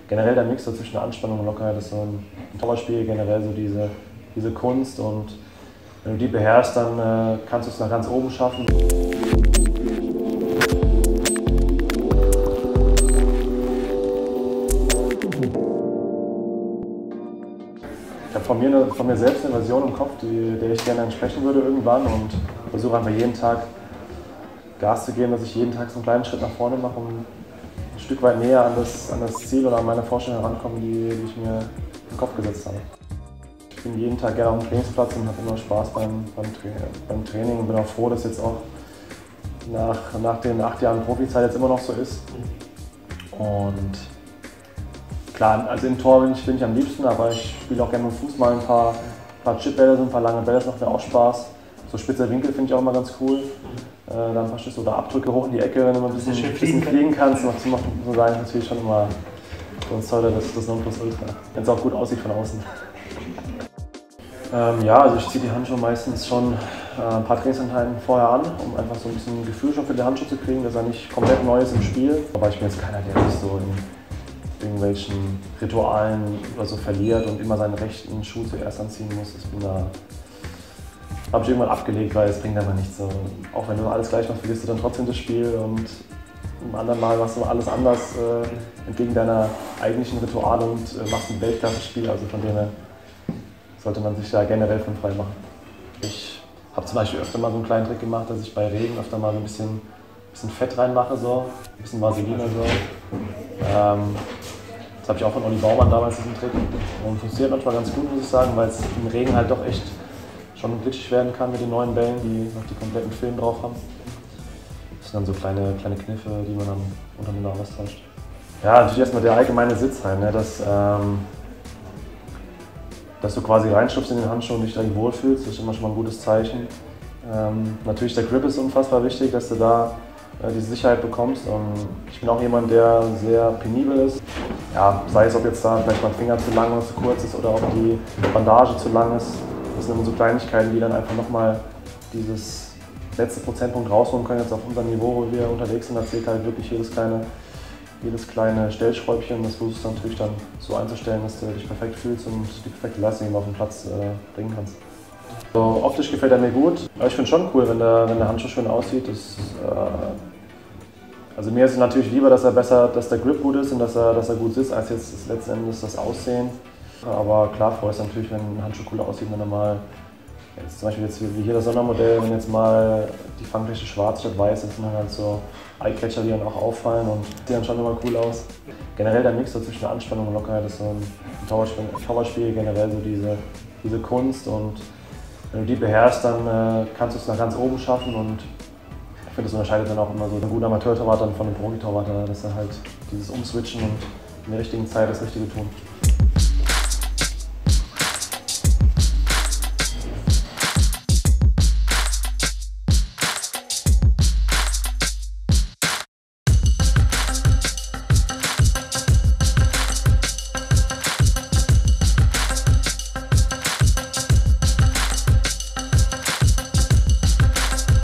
generell der Mix so zwischen der Anspannung und Lockerheit ist so ein Torwartspiel, generell so diese Kunst, und wenn du die beherrschst, dann kannst du es nach ganz oben schaffen. Ich habe von mir selbst eine Version im Kopf, der ich gerne entsprechen würde irgendwann, und versuche einfach jeden Tag Gas zu geben, dass ich jeden Tag so einen kleinen Schritt nach vorne mache, um ein Stück weit näher an das Ziel oder an meine Vorstellung herankomme, die ich mir im Kopf gesetzt habe. Ich bin jeden Tag gerne auf dem Trainingsplatz und habe immer Spaß beim Training, und bin auch froh, dass jetzt auch nach den 8 Jahren Profizeit jetzt immer noch so ist. Und klar, also im Tor bin ich am liebsten, aber ich spiele auch gerne mit dem Fuß mal ein paar Chipbälle, so ein paar lange Bälle, das macht mir auch Spaß. So spitzer Winkel finde ich auch immer ganz cool. Dann ein paar Schüsse oder Abdrücke hoch in die Ecke, wenn du mal ein bisschen fliegen kannst. Das macht so sein natürlich schon immer für uns heute das Nonplusultra. Wenn es auch gut aussieht von außen. Ja, also ich ziehe die Handschuhe meistens schon ein paar Trainingseinheiten vorher an, um einfach so ein bisschen ein Gefühl schon für die Handschuhe zu kriegen, dass er nicht komplett neu ist im Spiel. Aber ich bin jetzt keiner, der sich so in irgendwelchen Ritualen oder so verliert und immer seinen rechten Schuh zuerst anziehen muss. Habe ich irgendwann abgelegt, weil es bringt einfach nichts. So. Auch wenn du alles gleich machst, verlierst du dann trotzdem das Spiel, und im anderen Mal machst du alles anders entgegen deiner eigentlichen Rituale und machst ein Weltklasse-Spiel. Also von dem her sollte man sich da generell von frei machen. Ich habe zum Beispiel öfter mal so einen kleinen Trick gemacht, dass ich bei Regen öfter mal so ein bisschen Fett reinmache, so, ein bisschen Vaseline. So. Das habe ich auch von Olli Baumann damals, diesen Trick. Und funktioniert manchmal ganz gut, muss ich sagen, weil es im Regen halt doch echt schon glitschig werden kann mit den neuen Bällen, die noch die kompletten Film drauf haben. Das sind dann so kleine Kniffe, die man dann untereinander austauscht. Ja, natürlich erstmal der allgemeine Sitz halt, ne? Dass du quasi reinschubst in den Handschuh und dich da wohlfühlst, das ist immer schon mal ein gutes Zeichen. Natürlich der Grip ist unfassbar wichtig, dass du da diese Sicherheit bekommst. Und ich bin auch jemand, der sehr penibel ist. Ja, sei es, ob jetzt da vielleicht mal ein Finger zu lang oder zu kurz ist oder ob die Bandage zu lang ist. Das sind immer so Kleinigkeiten, die dann einfach nochmal dieses letzte Prozentpunkt rausholen können. Jetzt auf unserem Niveau, wo wir unterwegs sind, da zählt halt wirklich jedes kleine Stellschräubchen. Das versuchst du natürlich dann so einzustellen, dass du dich perfekt fühlst und die perfekte Leistung auf den Platz bringen kannst. So, optisch gefällt er mir gut. Aber ich finde es schon cool, wenn der Handschuh schön aussieht. Also mir ist es natürlich lieber, dass der Grip gut ist und dass er gut sitzt, als jetzt letzten Endes das Aussehen. Aber klar, freut es natürlich, wenn ein Handschuh cool aussieht, wenn er mal, jetzt zum Beispiel jetzt wie hier das Sondermodell, wenn jetzt mal die Fangfläche schwarz statt weiß, das sind dann halt so Eyecatcher, die dann auch auffallen und sehen dann schon immer cool aus. Generell der Mix so zwischen der Anspannung und Lockerheit ist so ein Torwartspiel, generell so diese Kunst, und wenn du die beherrschst, dann kannst du es nach ganz oben schaffen, und ich finde, das unterscheidet dann auch immer so ein guter Amateur-Torwart von einem Profi-Torwart, dass er halt dieses Umswitchen und in der richtigen Zeit das Richtige tun.